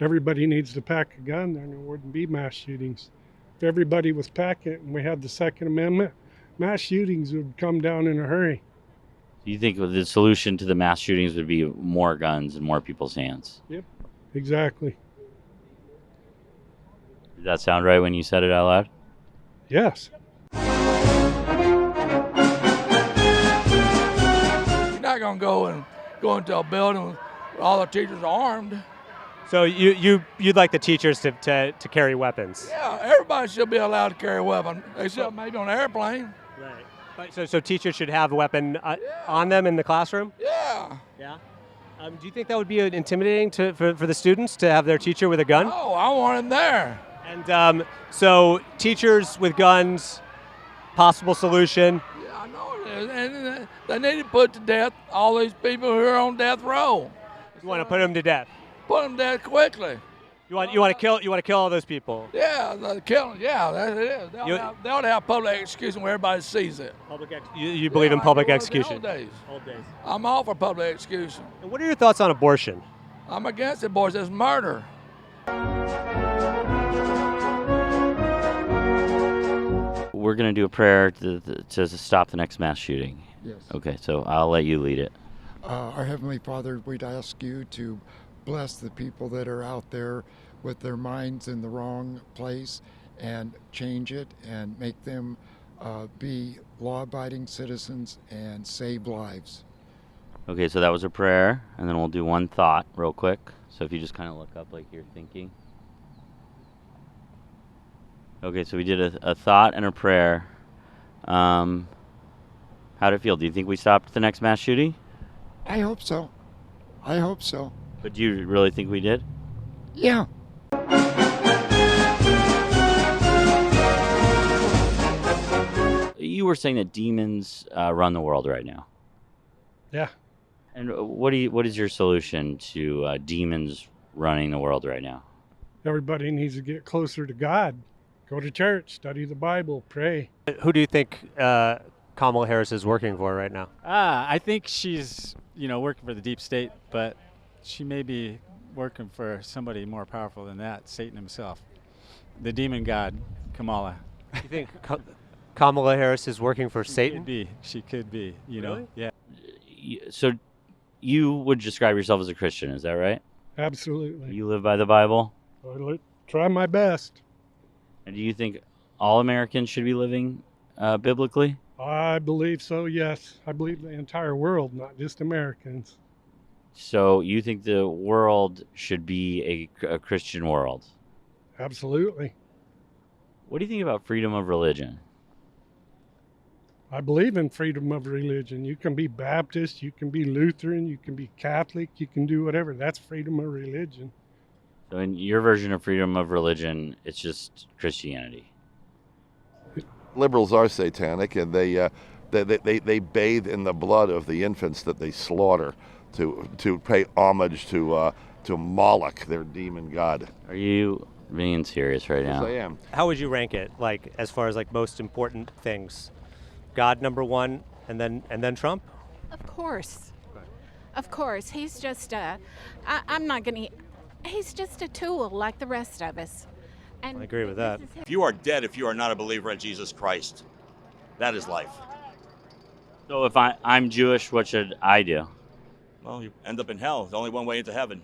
everybody needs to pack a gun, then there wouldn't be mass shootings. If everybody was packing it and we had the Second Amendment, mass shootings would come down in a hurry. Do you think the solution to the mass shootings would be more guns in more people's hands? Yep, exactly. Did that sound right when you said it out loud? Yes. You're not going to go into a building with all the teachers armed. So you'd like the teachers to carry weapons? Yeah, everybody should be allowed to carry a weapon, except maybe on an airplane. Right. So teachers should have a weapon on them in the classroom? Yeah. Yeah. Do you think that would be intimidating for the students to have their teacher with a gun? Oh, I want him there. And so teachers with guns, possible solution. Yeah, I know it is. And they need to put to death all these people who are on death row. You want to put them to death? Put them to death quickly. You want to kill all those people? Yeah, kill them. Yeah, that it is. They ought to have public execution where everybody sees it. You believe in public execution? Old days. I'm all for public execution. And what are your thoughts on abortion? I'm against it, boys. It's murder. We're going to do a prayer to stop the next mass shooting. Yes. Okay, so I'll let you lead it. Our Heavenly Father, we'd ask you to bless the people that are out there with their minds in the wrong place and change it and make them be law-abiding citizens and save lives. Okay, so that was a prayer, and then we'll do one thought real quick. So if you just kind of look up like you're thinking. Okay, so we did a thought and a prayer. How'd it feel? Do you think we stopped the next mass shooting? I hope so. I hope so. But do you really think we did? Yeah. You were saying that demons run the world right now. Yeah. And what is your solution to demons running the world right now? Everybody needs to get closer to God. Go to church, study the Bible, pray. Who do you think Kamala Harris is working for right now? I think she's, working for the deep state, but she may be working for somebody more powerful than that, Satan himself, the demon god, Kamala. You think Kamala Harris is working for Satan? She could be, Really? Yeah. So you would describe yourself as a Christian, is that right? Absolutely. You live by the Bible? I'll try my best. And do you think all Americans should be living biblically? I believe so, yes. I believe the entire world, not just Americans. So you think the world should be a Christian world? Absolutely. What do you think about freedom of religion? I believe in freedom of religion. You can be Baptist, you can be Lutheran, you can be Catholic, you can do whatever. That's freedom of religion. So in your version of freedom of religion, it's just Christianity. Liberals are satanic, and they bathe in the blood of the infants that they slaughter to pay homage to Moloch, their demon god. Are you being serious right now? Yes, I am. How would you rank it, like as far as like most important things? God number one, and then Trump? Of course. Of course. He's just he's just a tool like the rest of us. And I agree with that. If you are dead, if you are not a believer in Jesus Christ, that is life. So if I'm Jewish, what should I do? Well, you end up in hell. There's only one way into heaven.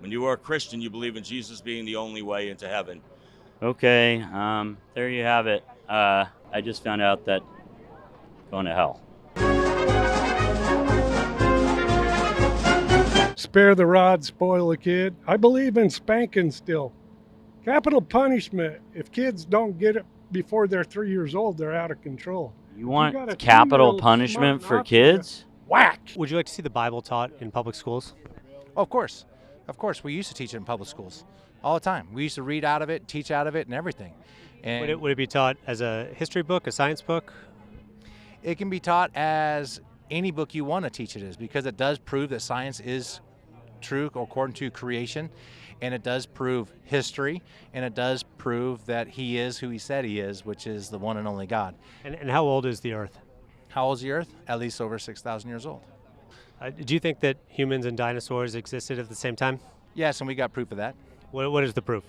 When you are a Christian, you believe in Jesus being the only way into heaven. Okay, there you have it. I just found out that going to hell. Spare the rod, spoil the kid. I believe in spanking still. Capital punishment. If kids don't get it before they're 3 years old, they're out of control. You want capital punishment for kids? Whack! Would you like to see the Bible taught in public schools? Oh, of course. Of course. We used to teach it in public schools all the time. We used to read out of it, teach out of it, and everything. And Would it be taught as a history book, a science book? it can be taught as any book you want to teach it as, because it does prove that science is true according to creation, and it does prove history, and it does prove that he is who he said he is, which is the one and only God. And how old is the Earth? How old is the Earth? At least over 6,000 years old. Do you think that humans and dinosaurs existed at the same time? Yes, and we got proof of that. What is the proof?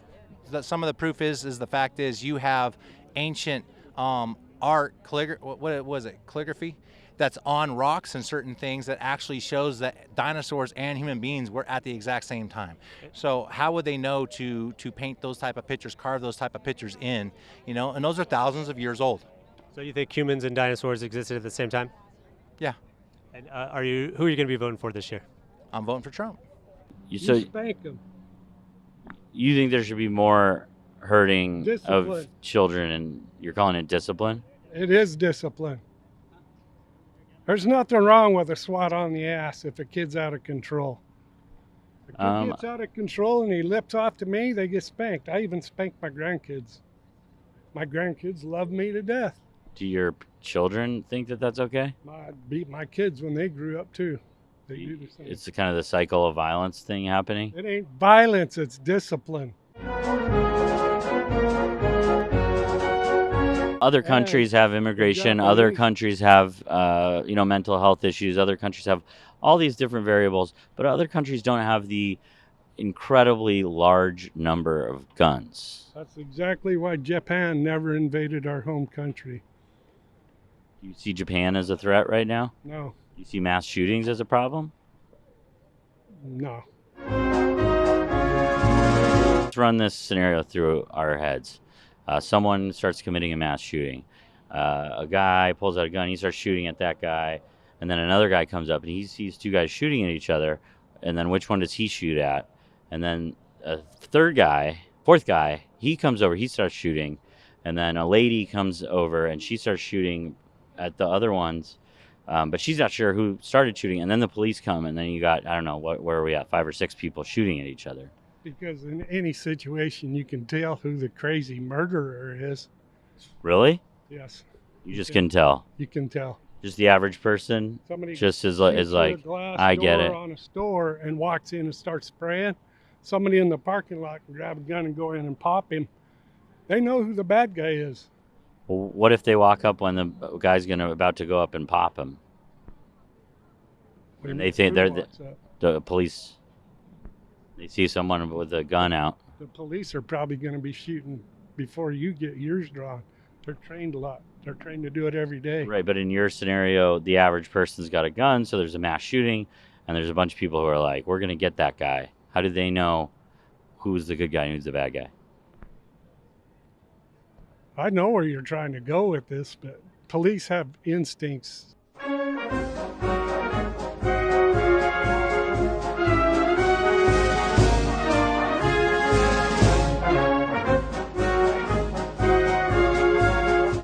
Some of the proof is the fact is you have ancient art, what was it, calligraphy, that's on rocks and certain things that actually shows that dinosaurs and human beings were at the exact same time. So how would they know to paint those type of pictures, carve those type of pictures in, and those are thousands of years old. So you think humans and dinosaurs existed at the same time? Yeah. And who are you going to be voting for this year? I'm voting for Trump. You So spank them. you think there should be more hurting Discipline. of children, and you're calling it discipline? It is discipline. There's nothing wrong with a swat on the ass if a kid's out of control. If a kid gets out of control and he lips off to me, they get spanked. I even spank my grandkids. My grandkids love me to death. Do your children think that that's okay? I beat my kids when they grew up too. They do the same. It's the kind of the cycle of violence thing happening. It ain't violence, it's discipline. Other countries have immigration. Other countries have, mental health issues. Other countries have all these different variables, but other countries don't have the incredibly large number of guns. That's exactly why Japan never invaded our home country. You see Japan as a threat right now? No, You see mass shootings as a problem? no. Let's run this scenario through our heads. Someone starts committing a mass shooting. A guy pulls out a gun, he starts shooting at that guy, and then another guy comes up and he sees two guys shooting at each other, and then which one does he shoot at? And then a fourth guy, he comes over, he starts shooting, and then a lady comes over and she starts shooting at the other ones, but she's not sure who started shooting, and then the police come, and then you got, I don't know, where are we at, 5 or 6 people shooting at each other. Because in any situation, you can tell who the crazy murderer is. Really? Yes. You just can tell. You can tell. Just the average person Somebody just is shoots like, through a glass I get door it. on a store and walks in and starts spraying. Somebody in the parking lot can grab a gun and go in and pop him. They know who the bad guy is. Well, what if they walk up when the guy's about to go up and pop him? And they think they're the police. They see someone with a gun out. The police are probably going to be shooting before you get yours drawn. They're trained a lot. They're trained to do it every day. Right, but in your scenario, the average person's got a gun, so there's a mass shooting, and there's a bunch of people who are like, we're going to get that guy. How do they know who's the good guy and who's the bad guy? I know where you're trying to go with this, but police have instincts